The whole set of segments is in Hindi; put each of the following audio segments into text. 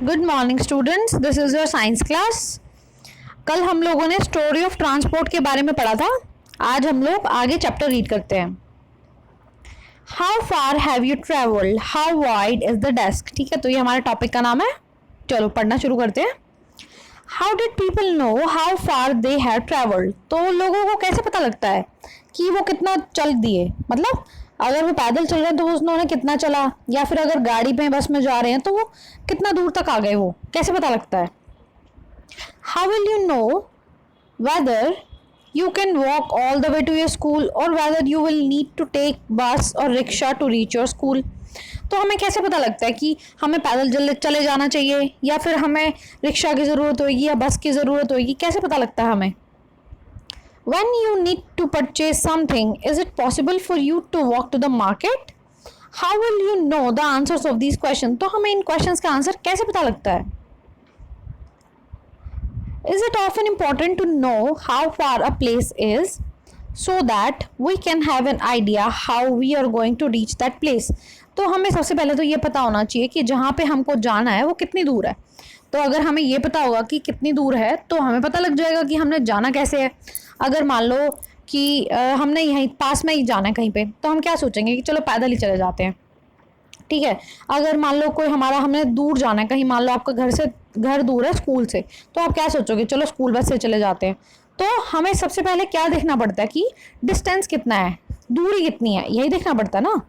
Good morning students, this is your science class. कल हम लोगों ने स्टोरी ऑफ ट्रांसपोर्ट के बारे में पढ़ा था। आज हम लोग आगे चैप्टर रीड करते हैं। How far have you travelled, how wide is the desk. ठीक है, तो ये हमारे टॉपिक का नाम है। चलो पढ़ना शुरू करते हैं। How did people know how far they have travelled. तो लोगों को कैसे पता लगता है कि वो कितना चल दिए, मतलब अगर वो पैदल चल रहे हैं तो उन्होंने कितना चला, या फिर अगर गाड़ी में बस में जा रहे हैं तो वो कितना दूर तक आ गए, वो कैसे पता लगता है। How will you know whether you can walk all the way to your school or whether you will need to take bus or rickshaw to reach your school। तो हमें कैसे पता लगता है कि हमें पैदल चले जाना चाहिए या फिर हमें रिक्शा की ज़रूरत होगी या बस की ज़रूरत होगी, कैसे पता लगता है हमें। When you need to purchase something, is it possible for you to walk to the market? How will you know the answers of these questions? तो हमें इन questions का आंसर कैसे पता लगता है। Is it often important to know how far a place is so that we can have an idea how we are going to reach that place? तो हमें सबसे पहले तो ये पता होना चाहिए कि जहाँ पे हमको जाना है वो कितनी दूर है। तो अगर हमें ये पता होगा कि कितनी दूर है तो हमें पता लग जाएगा कि हमने जाना कैसे है। अगर मान लो कि हमने यहीं पास में ही जाना है कहीं पे, तो हम क्या सोचेंगे कि चलो पैदल ही चले जाते हैं। ठीक है, अगर मान लो कोई हमने दूर जाना है कहीं, मान लो आपका घर दूर है स्कूल से, तो आप क्या सोचोगे, चलो स्कूल बस से चले जाते हैं। तो हमें सबसे पहले क्या देखना पड़ता है कि डिस्टेंस कितना है, दूरी कितनी है, यही देखना पड़ता है ना।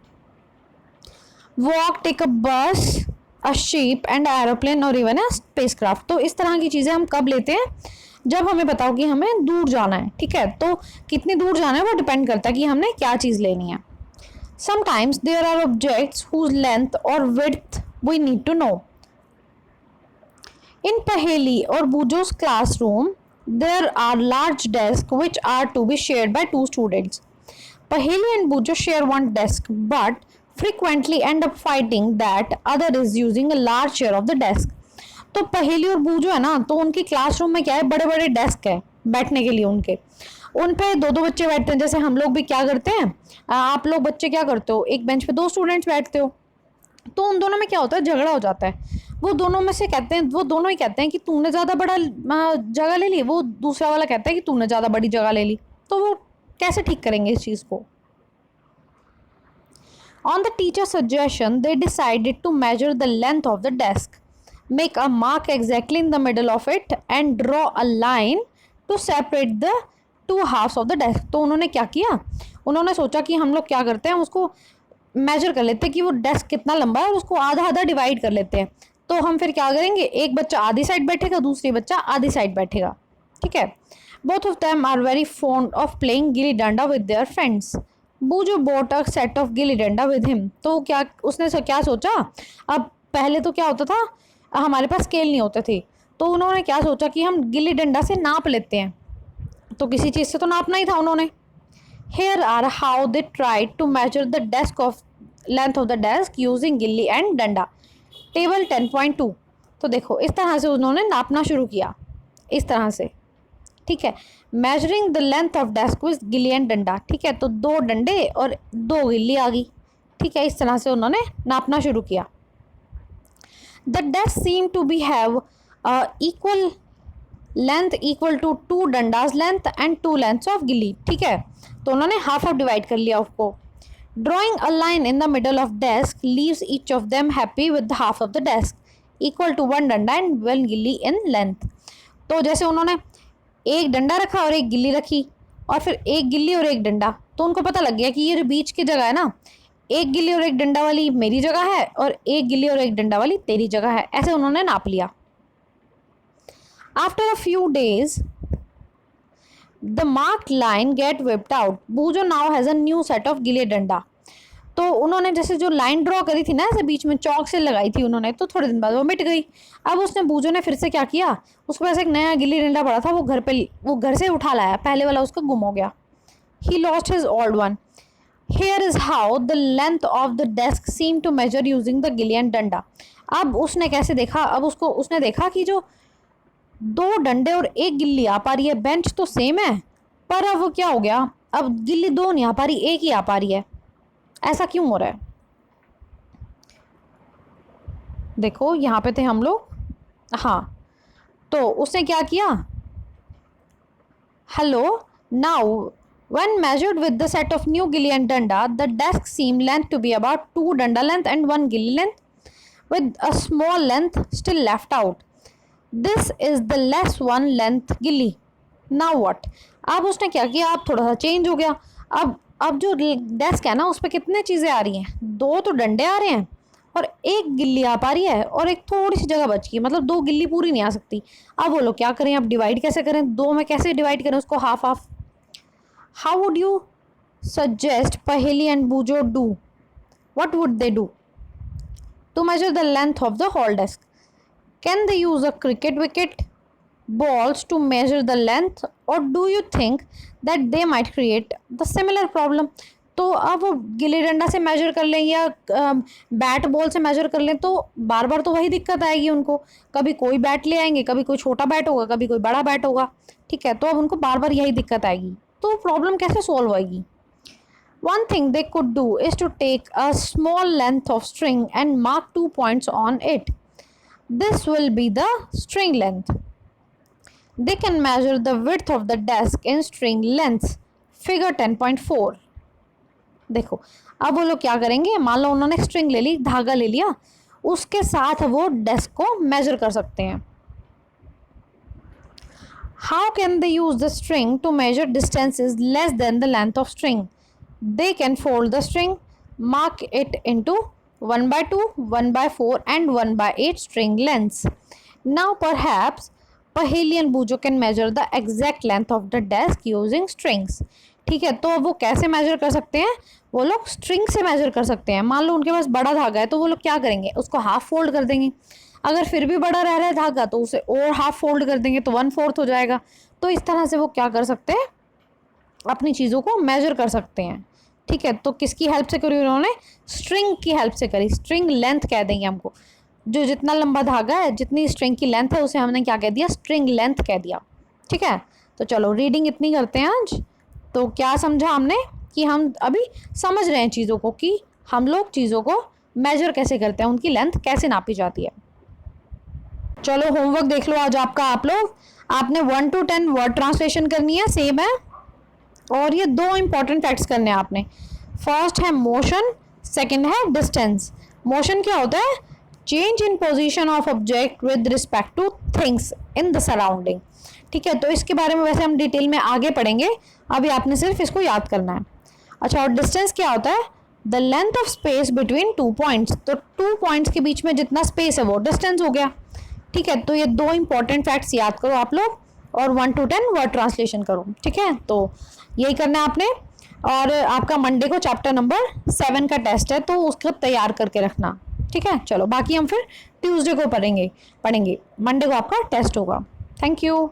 वॉक, टेक अ बस, अ शिप एंड एरोप्लेन और इवन अ स्पेसक्राफ्ट। तो इस तरह की चीज़ें हम कब लेते हैं, जब हमें पता हो कि हमें दूर जाना है। ठीक है, तो कितनी दूर जाना है वो डिपेंड करता है कि हमने क्या चीज़ लेनी है। Sometimes there are objects whose length or width we need to know. In Paheli or Bujo's classroom, there are large desks which are to be shared by two students. Paheli and Bujo share one desk but frequently end up fighting that other is using a large share of the desk. तो पहेली और बूजो है ना, तो उनकी क्लासरूम में क्या है, बड़े बड़े डेस्क है बैठने के लिए उनके, उन पे दो दो बच्चे बैठते हैं। जैसे हम लोग भी क्या करते हैं, आप लोग बच्चे क्या करते हो, एक बेंच पे दो स्टूडेंट्स बैठते हो, तो उन दोनों में क्या होता है, झगड़ा हो जाता है। वो दोनों में से कहते हैं, वो दोनों ही कहते हैं कि तूने ज़्यादा बड़ा जगह ले ली, वो दूसरा वाला कहता है कि तूने ज़्यादा बड़ी जगह ले ली। तो वो कैसे ठीक करेंगे इस चीज़ को। On the teacher's suggestion, they decided to measure the length of the desk, make a mark exactly in the middle of it and draw a line to separate the two halves of the desk। तो उन्होंने क्या किया, उन्होंने सोचा कि हम लोग क्या करते हैं, उसको मेजर कर लेते हैं कि वो डेस्क कितना लंबा है और उसको आधा आधा डिवाइड कर लेते हैं। तो हम फिर क्या करेंगे, एक बच्चा आधी साइड बैठेगा, दूसरी बच्चा आधी साइड बैठेगा। ठीक है। Both of them are very fond of playing gilli danda with their friends. Bujo bought a set of gilli danda with him. तो क्या उसने क्या सोचा, अब पहले तो क्या होता था, हमारे पास स्केल नहीं होते थे, तो उन्होंने क्या सोचा कि हम गिल्ली डंडा से नाप लेते हैं। तो किसी चीज़ से तो नापना ही था उन्होंने। Here are how they try to measure the desk of length of the desk using gilli and danda. Table 10.2। तो देखो इस तरह से उन्होंने नापना शुरू किया, इस तरह से। ठीक है, measuring the length of desk with गिल्ली एंड डंडा। ठीक है, तो दो डंडे और दो गिल्ली आ गई। ठीक है, इस तरह से उन्होंने नापना शुरू किया। The desk seem to be have equal length equal to 2 dandas length and 2 lengths of gilli. ठीक है, तो उन्होंने हाफ हाफ डिवाइड कर लिया उसको। Drawing a line in the middle of desk leaves each of them happy with half of the desk equal to 1 danda and 1 गिल्ली इन लेंथ। तो जैसे उन्होंने एक डंडा रखा और एक गिल्ली रखी और फिर एक गिल्ली और एक डंडा, तो उनको पता लग गया कि ये जो बीच की जगह है ना, एक गिल्ली और एक डंडा वाली मेरी जगह है और एक गिल्ली और एक डंडा वाली तेरी जगह है। ऐसे उन्होंने नाप लिया। After a few days, the marked line get whipped out. Bujo now has a new set of gilli danda. तो उन्होंने जैसे जो लाइन ड्रॉ करी थी ना, ऐसे बीच में चौक से लगाई थी उन्होंने, तो थोड़े दिन बाद वो मिट गई। अब उसने बूजो ने फिर से क्या किया, उसके पास एक नया गिल्ली डंडा पड़ा था, वो घर से उठा लाया, पहले वाला उसका गुम हो गया। He lost his old one. Here is how the length of the desk seemed to measure using the गिल्ली एंड डंडा। अब उसने कैसे देखा, अब उसने देखा कि जो दो डंडे और एक गिल्ली आ पा रही है, बेंच तो सेम है, पर अब वो क्या हो गया, अब गिल्ली दो नहीं आ पा रही, एक ही आ पा रही है। ऐसा क्यों हो रहा है। देखो यहाँ पे थे हम लोग हाँ, तो उसने क्या किया, hello, now when measured with the set of new gilli and danda, the desk seam length to be about 2 danda length and 1 gilli length, with a small length still left out. This is the less one length gilli. Now what? अब उसने क्या किया, अब थोड़ा सा चेंज हो गया। अब जो डेस्क है ना, उस पर कितने चीज़ें आ रही हैं, 2 तो डंडे आ रहे हैं और 1 गिल्ली आ पा रही है और एक थोड़ी सी जगह बच गई, मतलब 2 गिल्ली पूरी नहीं आ सकती। अब बोलो क्या करें, अब डिवाइड कैसे करें, 2 में कैसे डिवाइड करें उसको, half half. How would you suggest Paheli and Bujo do? What would they do to measure the length of the whole desk? Can they use a cricket wicket, balls to measure the length, or do you think that they might create the similar problem? तो अब वो गिल्ली डंडा से मेजर कर लें या बैट बॉल से मेजर कर लें, तो बार बार तो वही दिक्कत आएगी उनको। कभी कोई बैट ले आएंगे, कभी कोई छोटा बैट होगा, कभी कोई बड़ा बैट होगा, ठीक है, तो अब उनको बार बार यही दिक्कत आएगी, तो प्रॉब्लम कैसे सॉल्व होगी। One thing they could do is to take a small length of string and mark 2 points on it. This will be the string length. They can measure the width of the desk in string lengths. Figure 10.4. देखो, अब वो लोग क्या करेंगे, मान लो उन्होंने स्ट्रिंग ले ली, धागा ले लिया, उसके साथ वो डेस्क को मेजर कर सकते हैं। How can they use the string to measure distances less than the length of string? They can fold the string, mark it into 1/2, 1/4 and 1/8 string lengths. Now perhaps Paheli and Bujo can measure the exact length of the desk using strings. ठीक है, तो अब वो कैसे मेजर कर सकते हैं, वो लोग स्ट्रिंग से मेजर कर सकते हैं। मान लो उनके पास बड़ा धागा है, तो वो लोग क्या करेंगे, उसको हाफ फोल्ड कर देंगे। अगर फिर भी बड़ा रह रहा है धागा, तो उसे और हाफ फोल्ड कर देंगे, तो 1/4 हो जाएगा। तो इस तरह से वो क्या कर सकते हैं, अपनी चीज़ों को मेजर कर सकते हैं। ठीक है, तो किसकी हेल्प से करी उन्होंने, स्ट्रिंग की हेल्प से करी। स्ट्रिंग लेंथ कह देंगे हमको, जो जितना लंबा धागा है, जितनी स्ट्रिंग की लेंथ है, उसे हमने क्या कह दिया, स्ट्रिंग लेंथ कह दिया। ठीक है, तो चलो रीडिंग इतनी करते हैं आज। तो क्या समझा हमने, कि हम अभी समझ रहे हैं चीज़ों को, कि हम लोग चीज़ों को मेजर कैसे करते हैं, उनकी लेंथ कैसे नापी जाती है। चलो होमवर्क देख लो आज आपका। आप लोग, आपने 1 to 10 वर्ड ट्रांसलेशन करनी है, सेम है, और ये 2 इंपॉर्टेंट फैक्ट्स करने हैं आपने। फर्स्ट है मोशन, सेकंड है डिस्टेंस। मोशन क्या होता है, change in position of object with respect two things in the surrounding. ठीक है, तो इसके बारे में वैसे हम डिटेल में आगे पढ़ेंगे, अभी आपने सिर्फ इसको याद करना है। अच्छा, और डिस्टेंस क्या होता है, the length of space between 2 points. तो 2 पॉइंट्स के बीच में जितना स्पेस है वो डिस्टेंस हो गया। ठीक है, तो ये 2 इंपॉर्टेंट फैक्ट्स याद करो आप लोग, और 1 to 10 वर्ड ट्रांसलेशन करो। ठीक है, तो यही करना है आपने। और आपका मंडे को चैप्टर नंबर 7 का टेस्ट है, तो उसको तैयार करके रखना। ठीक है, चलो बाकी हम फिर ट्यूसडे को पढ़ेंगे। मंडे को आपका टेस्ट होगा। Thank you.